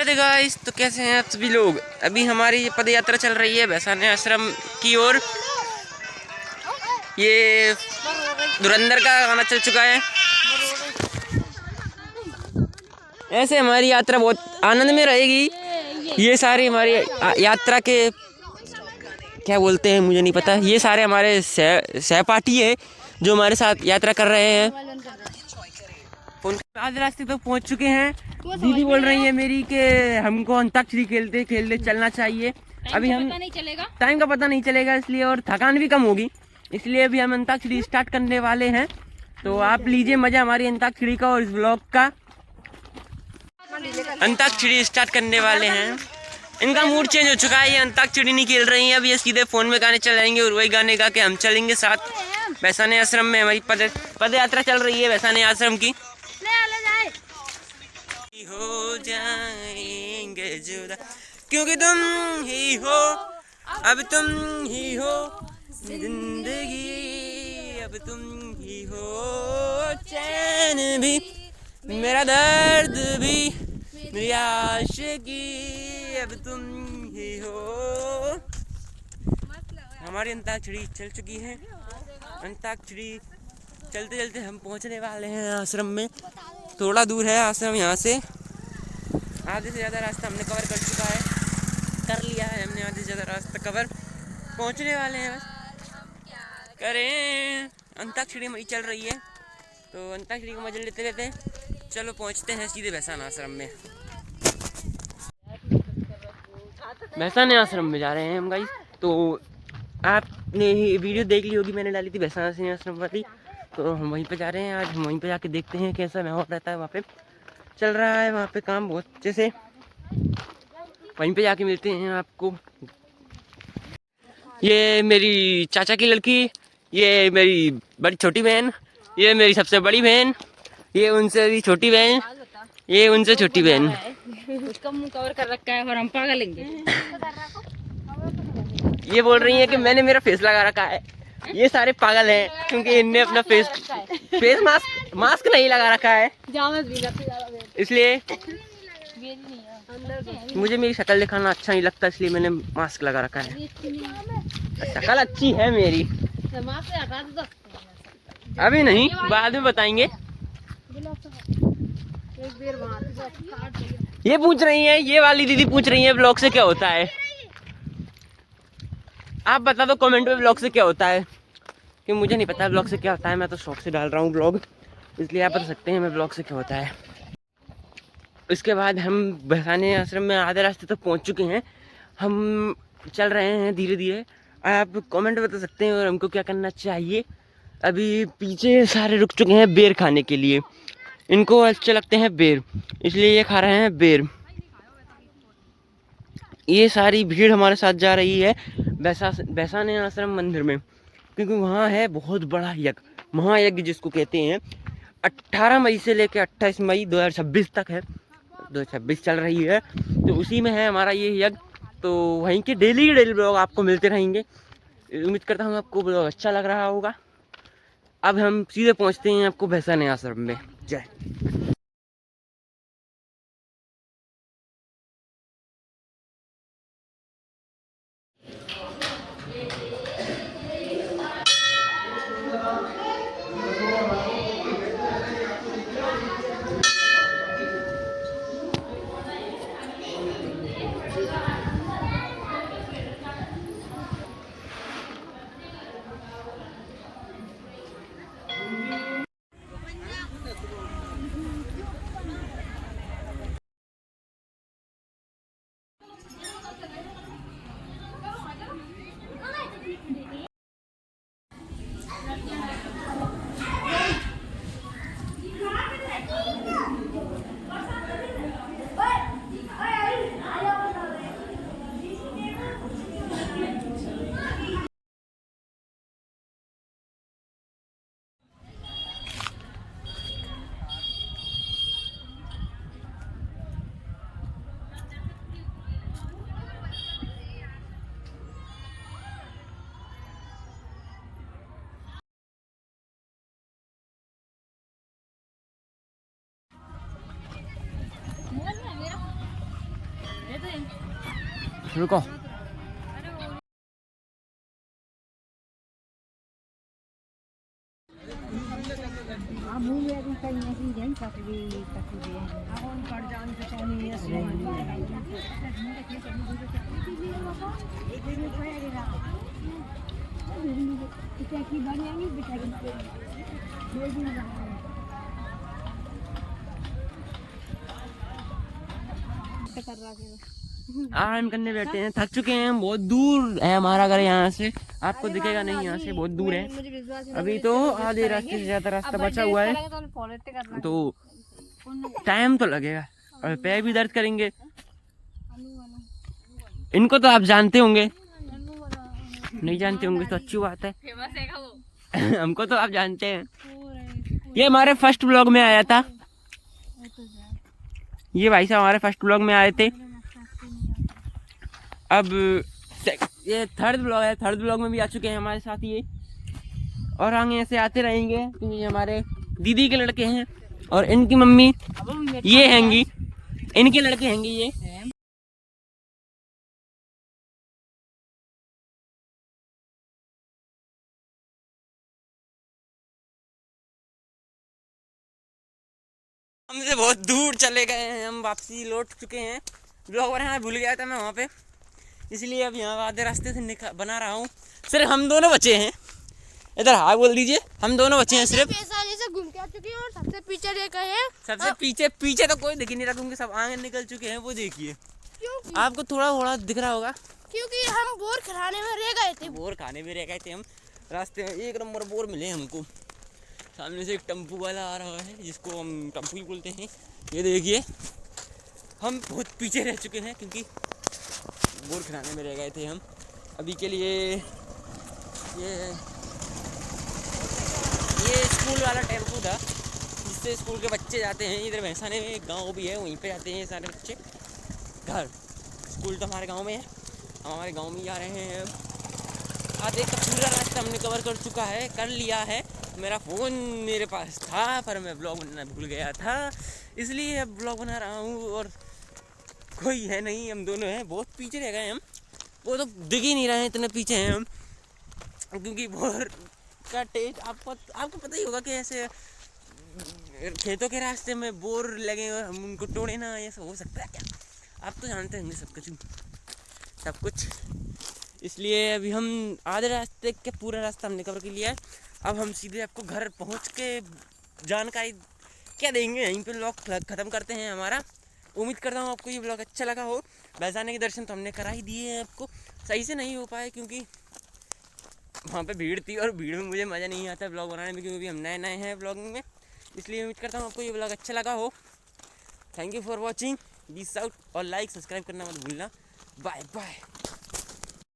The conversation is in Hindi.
राधे गाइस। तो कैसे हैं आप सभी लोग। अभी हमारी पद यात्रा चल रही है भैसाने आश्रम की ओर। ये धुरंधर का गाना चल चुका है। ऐसे हमारी यात्रा बहुत आनंद में रहेगी। ये सारे हमारी यात्रा के क्या बोलते हैं मुझे नहीं पता। ये सारे हमारे सहपाठी है जो हमारे साथ यात्रा कर रहे हैं। आधे रास्ते तक पहुंच चुके हैं। दीदी बोल रही है मेरी कि हमको अंताक्षरी खेलते खेलते चलना चाहिए। अभी हम टाइम का पता नहीं चलेगा इसलिए, और थकान भी कम होगी इसलिए अभी हम अंताक्षरी स्टार्ट करने वाले हैं। तो आप लीजिए मजा हमारी अंताक्षरी का और इस ब्लॉग का। अंताक्षरी स्टार्ट करने वाले हैं। इनका मूड चेंज हो चुका है, ये अंताक्षरी नहीं खेल रही हैं। अब ये सीधे फोन में गाने चलाएंगे और वही गाने गा के हम चलेंगे साथ भैसाने आश्रम में। हमारी पद यात्रा चल रही है भैसाने आश्रम की। हो जाएंगे जुदा क्योंकि तुम ही हो, अब तुम ही हो जिंदगी, अब तुम ही हो चैन भी, मेरा दर्द भी, मेरी आशिकी, अब तुम ही हो। हमारी अंताक्षरी चल चुकी है। अंताक्षरी चलते चलते हम पहुंचने वाले हैं आश्रम में। थोड़ा दूर है आश्रम यहाँ से। आधे से ज़्यादा रास्ता हमने कवर कर चुका है, कर लिया है हमने आधे से ज़्यादा रास्ता कवर। पहुँचने वाले हैं, बस करें। अंताक्षरी मई चल रही है तो अंताक्षरी को मजे लेते रहते हैं। चलो पहुँचते हैं सीधे भैसान आश्रम में। भैसान आश्रम में जा रहे हैं हम गाइस। तो आपने वीडियो देख ली होगी, मैंने डाली थी भैसान आश्रम वाली। तो हम वहीं पे जा रहे हैं। आज हम वहीं पे जाके देखते हैं कैसा माहौल रहता है। वहाँ पे चल रहा है वहाँ पे काम बहुत अच्छे से। वहीं पे जाके मिलते हैं आपको। ये मेरी चाचा की लड़की, ये मेरी बड़ी छोटी बहन, ये मेरी सबसे बड़ी बहन, ये उनसे भी छोटी बहन, ये उनसे छोटी बहन। उसका मुंह कवर कर रखा है और हम पागल लेंगे। ये बोल रही है कि मैंने मेरा फेस लगा रखा है। ये सारे पागल हैं क्योंकि इनने अपना फेस मास्क नहीं लगा रखा है, इसलिए मुझे मेरी शक्ल दिखाना अच्छा नहीं लगता, इसलिए मैंने मास्क लगा रखा है। शक्ल अच्छी है मेरी, अभी नहीं बाद में बताएंगे। ये पूछ रही है, ये वाली दीदी पूछ रही है ब्लॉग से क्या होता है। आप बता दो कमेंट में ब्लॉग से क्या होता है, कि मुझे नहीं पता ब्लॉग से क्या होता है। मैं तो शौक से डाल रहा हूँ ब्लॉग, इसलिए आप बता सकते हैं हमें ब्लॉग से क्या होता है। उसके बाद हम भैसाने आश्रम में आधे रास्ते तक पहुँच चुके हैं। हम चल रहे हैं धीरे धीरे। आप कमेंट बता सकते हैं और हमको क्या करना चाहिए। अभी पीछे सारे रुक चुके हैं बेर खाने के लिए। इनको अच्छे लगते हैं बेर, इसलिए ये खा रहे हैं बेर। ये सारी भीड़ हमारे साथ जा रही है भैसाने आश्रम मंदिर में, क्योंकि वहाँ है बहुत बड़ा यज्ञ, महायज्ञ जिसको कहते हैं। 18 मई से लेकर 28 मई 2026 तक है, 2026 चल रही है। तो उसी में है हमारा ये यज्ञ। तो वहीं के डेली ब्लॉग आपको मिलते रहेंगे। उम्मीद करता हूँ आपको ब्लॉग अच्छा लग रहा होगा। अब हम सीधे पहुँचते हैं आपको भैसाने आश्रम में। जय। रुको। आराम करने बैठे हैं, थक चुके हैं, बहुत दूर है हमारा घर यहाँ से, आपको दिखेगा नहीं, यहाँ से बहुत दूर है। अभी तो आधे रास्ते से ज्यादा रास्ता बचा हुआ है, तो टाइम तो लगेगा और पैर भी दर्द करेंगे। इनको तो आप जानते होंगे, नहीं जानते होंगे तो अच्छी बात है। हमको तो आप जानते हैं। ये हमारे फर्स्ट ब्लॉग में आया था, ये भाई साहब हमारे फर्स्ट ब्लॉग में आए थे। अब ये थर्ड ब्लॉग है, थर्ड ब्लॉग में भी आ चुके हैं हमारे साथ ये, और आगे ऐसे आते रहेंगे क्योंकि ये हमारे दीदी के लड़के हैं और इनकी मम्मी ये हैंगी, इनके लड़के हैंगे ये। हमसे बहुत दूर चले गए हैं, हम वापसी लौट चुके हैं। ब्लॉग बनाना भूल गया था मैं वहाँ पे, इसलिए अब यहाँ आधे रास्ते से बना रहा हूँ। सिर्फ हम दोनों बचे हैं, इधर हाँ बोल दीजिए, हम दोनों बचे हैं सिर्फ। से घूम के आ चुके हैं और सबसे पीछे रह गए हैं। सबसे पीछे पीछे तो कोई दिख ही नहीं रहा क्योंकि सब आगे निकल चुके हैं, वो देखिए। आपको थोड़ा थोड़ा दिख रहा होगा क्योंकि हम बोर खाने में रह गए थे। बोर खाने में रह गए थे हम, रास्ते में एक नंबर बोर मिले हमको। सामने से एक टेम्पू वाला आ रहा है जिसको हम टेम्पू ही बोलते हैं। ये देखिए हम बहुत पीछे रह चुके हैं क्योंकि बोर खिलाने में रह गए थे हम। अभी के लिए ये स्कूल वाला टेम्पू था जिससे स्कूल के बच्चे जाते हैं। इधर भैंसाने में एक गाँव भी है, वहीं पे जाते हैं सारे बच्चे घर। स्कूल तो हमारे गाँव में है, हम हमारे गाँव में जा रहे हैं। आधे का पूरा रास्ता हमने कवर कर लिया है। मेरा फ़ोन मेरे पास था पर मैं ब्लॉग बनाना भूल गया था, इसलिए अब ब्लॉग बना रहा हूँ। और कोई है नहीं, हम दोनों हैं, बहुत पीछे रह गए हम, वो तो दिख ही नहीं रहे हैं, इतने पीछे हैं हम। क्योंकि बोर का टेस्ट आपको पता ही होगा कि ऐसे खेतों के रास्ते में बोर लगे और हम उनको तोड़े ना, ऐसा हो सकता है क्या? आप तो जानते होंगे सब कुछ। इसलिए अभी हम आधे रास्ते के पूरा रास्ता हमने कवर कर लिया है। अब हम सीधे आपको घर पहुंच के जानकारी क्या देंगे, यहीं पे ब्लॉग ख़त्म करते हैं हमारा। उम्मीद करता हूँ आपको ये ब्लॉग अच्छा लगा हो। बैजाने के दर्शन तो हमने करा ही दिए हैं आपको, सही से नहीं हो पाए क्योंकि वहाँ पे भीड़ थी और भीड़ में मुझे मज़ा नहीं आता ब्लॉग बनाने में क्योंकि हम नए हैं ब्लॉगिंग में। इसलिए उम्मीद करता हूँ आपको ये ब्लॉग अच्छा लगा हो। Thank you for watching, peace out, और लाइक सब्सक्राइब करना मत भूलना। Bye bye.